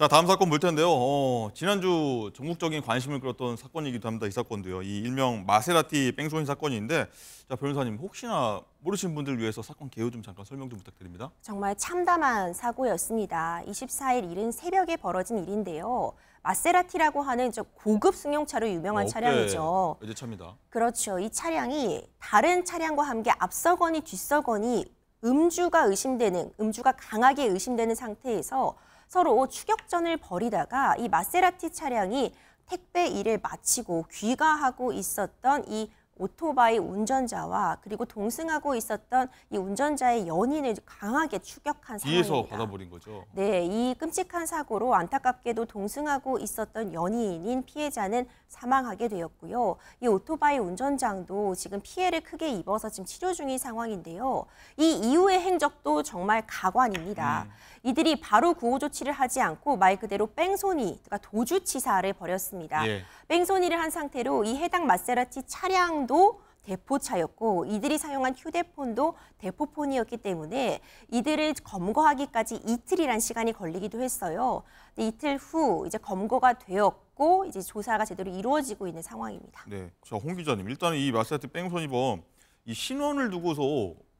자, 다음 사건 볼 텐데요. 지난주 전국적인 관심을 끌었던 사건이기도 합니다. 이 사건도요. 이 일명 마세라티 뺑소니 사건인데, 자, 변호사님 혹시나 모르시는 분들 위해서 사건 개요 좀 잠깐 설명 좀 부탁드립니다. 정말 참담한 사고였습니다. 24일 이른 새벽에 벌어진 일인데요. 마세라티라고 하는 저 고급 승용차로 유명한 차량이죠. 외제차입니다. 그렇죠. 이 차량이 다른 차량과 함께 앞서거니 뒤서거니 음주가 강하게 의심되는 상태에서 서로 추격전을 벌이다가 이 마세라티 차량이 택배 일을 마치고 귀가하고 있었던 이 오토바이 운전자와 그리고 동승하고 있었던 이 운전자의 연인을 강하게 추격한 상황입니다. 뒤에서 받아버린 거죠. 네, 이 끔찍한 사고로 안타깝게도 동승하고 있었던 연인인 피해자는 사망하게 되었고요. 이 오토바이 운전자도 지금 피해를 크게 입어서 지금 치료 중인 상황인데요. 이 이후의 행적도 정말 가관입니다. 이들이 바로 구호 조치를 하지 않고 말 그대로 뺑소니, 그러니까 도주치사를 벌였습니다. 예. 뺑소니를 한 상태로 이 해당 마세라티 차량도 대포차였고 이들이 사용한 휴대폰도 대포폰이었기 때문에 이들을 검거하기까지 이틀이란 시간이 걸리기도 했어요. 이틀 후 이제 검거가 되었고 이제 조사가 제대로 이루어지고 있는 상황입니다. 네, 자, 홍 기자님, 일단 이 마세라티 뺑소니범 이 신원을 두고서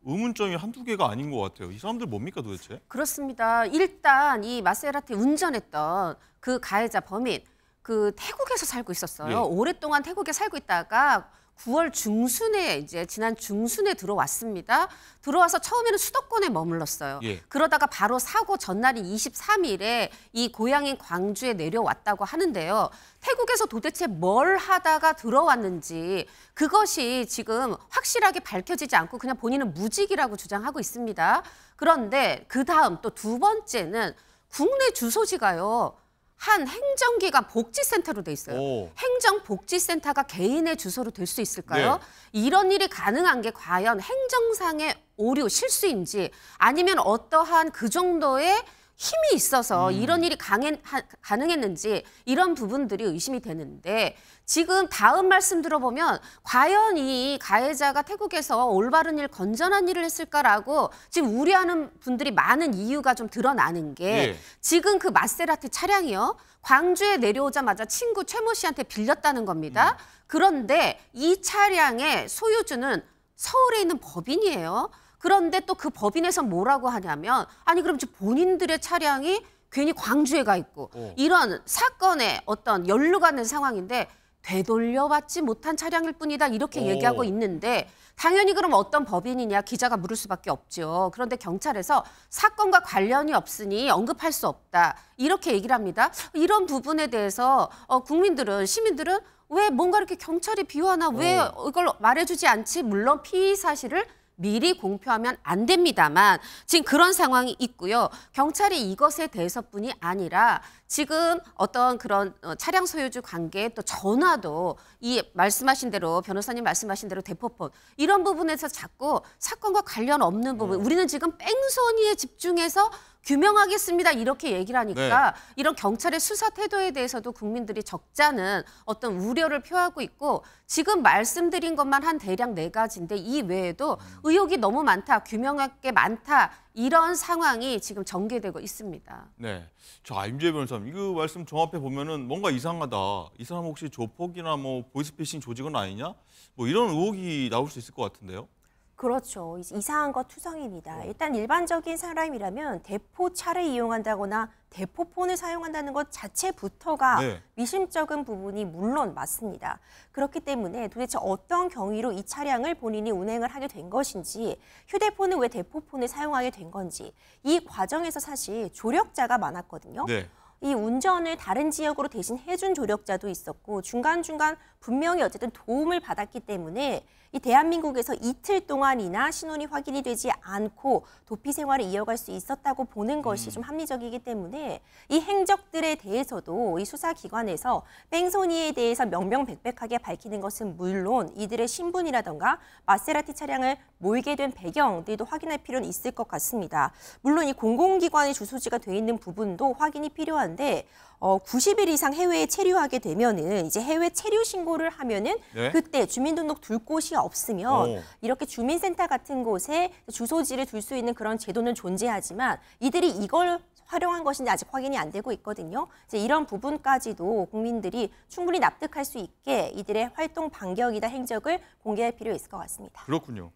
의문점이 한두 개가 아닌 것 같아요. 이 사람들 뭡니까 도대체? 그렇습니다. 일단 이 마세라티 운전했던 그 가해자 범인, 그 태국에서 살고 있었어요. 예. 오랫동안 태국에 살고 있다가 9월 중순에 지난 중순에 들어왔습니다. 들어와서 처음에는 수도권에 머물렀어요. 예. 그러다가 바로 사고 전날인 23일에 이 고향인 광주에 내려왔다고 하는데요. 태국에서 도대체 뭘 하다가 들어왔는지 그것이 지금 확실하게 밝혀지지 않고 그냥 본인은 무직이라고 주장하고 있습니다. 그런데 그 다음 또 두 번째는 국내 주소지가요. 한 행정기관 복지센터로 돼 있어요. 오. 행정복지센터가 개인의 주소로 될 수 있을까요? 네. 이런 일이 가능한 게 과연 행정상의 오류, 실수인지 아니면 어떠한 그 정도의 힘이 있어서 이런 일이 가능했는지 이런 부분들이 의심이 되는데 지금 다음 말씀 들어보면 과연 이 가해자가 태국에서 올바른 일, 건전한 일을 했을까라고 지금 우려하는 분들이 많은 이유가 좀 드러나는 게 예. 지금 그 마세라티 차량이요. 광주에 내려오자마자 친구 최모 씨한테 빌렸다는 겁니다. 그런데 이 차량의 소유주는 서울에 있는 법인이에요. 그런데 또 그 법인에서 뭐라고 하냐면 아니 그럼 지금 본인들의 차량이 괜히 광주에 가 있고 이런 사건에 어떤 연루가 된 상황인데 되돌려받지 못한 차량일 뿐이다 이렇게 얘기하고 있는데 당연히 그럼 어떤 법인이냐 기자가 물을 수밖에 없죠. 그런데 경찰에서 사건과 관련이 없으니 언급할 수 없다 이렇게 얘기를 합니다. 이런 부분에 대해서 국민들은 시민들은 왜 뭔가 이렇게 경찰이 비호하나 왜 이걸 말해주지 않지? 물론 피의 사실을 미리 공표하면 안 됩니다만 지금 그런 상황이 있고요. 경찰이 이것에 대해서뿐이 아니라 지금 어떤 그런 차량 소유주 관계에 또 전화도 이 말씀하신 대로 변호사님 말씀하신 대로 대포폰 이런 부분에서 자꾸 사건과 관련 없는 부분 우리는 지금 뺑소니에 집중해서 규명하겠습니다. 이렇게 얘기를 하니까 이런 경찰의 수사 태도에 대해서도 국민들이 적잖은 어떤 우려를 표하고 있고 지금 말씀드린 것만 한 대략 4가지인데 이 외에도 의혹이 너무 많다, 규명할 게 많다 이런 상황이 지금 전개되고 있습니다. 네, 자, 임지혜 변호사님, 이거 말씀 종합해 보면은 뭔가 이상하다. 이 사람 혹시 조폭이나 뭐 보이스피싱 조직은 아니냐? 뭐 이런 의혹이 나올 수 있을 것 같은데요. 그렇죠. 이상한 것 투성입니다. 일단 일반적인 사람이라면 대포차를 이용한다거나 대포폰을 사용한다는 것 자체부터가 미심쩍은 부분이 물론 맞습니다. 그렇기 때문에 도대체 어떤 경위로 이 차량을 본인이 운행을 하게 된 것인지 휴대폰은 왜 대포폰을 사용하게 된 건지 이 과정에서 사실 조력자가 많았거든요. 이 운전을 다른 지역으로 대신 해준 조력자도 있었고 중간중간 분명히 어쨌든 도움을 받았기 때문에 이 대한민국에서 이틀 동안이나 신원이 확인이 되지 않고 도피 생활을 이어갈 수 있었다고 보는 것이 좀 합리적이기 때문에 이 행적들에 대해서도 이 수사기관에서 뺑소니에 대해서 명명백백하게 밝히는 것은 물론 이들의 신분이라던가 마세라티 차량을 몰게 된 배경들도 확인할 필요는 있을 것 같습니다. 물론 이 공공기관의 주소지가 돼 있는 부분도 확인이 필요한데 90일 이상 해외에 체류하게 되면은 이제 해외 체류 신고를 하면은 네? 그때 주민등록 둘 곳이 없으면 이렇게 주민센터 같은 곳에 주소지를 둘 수 있는 그런 제도는 존재하지만 이들이 이걸 활용한 것인지 아직 확인이 안 되고 있거든요. 이제 이런 부분까지도 국민들이 충분히 납득할 수 있게 이들의 활동 반경이나 행적을 공개할 필요 있을 것 같습니다. 그렇군요.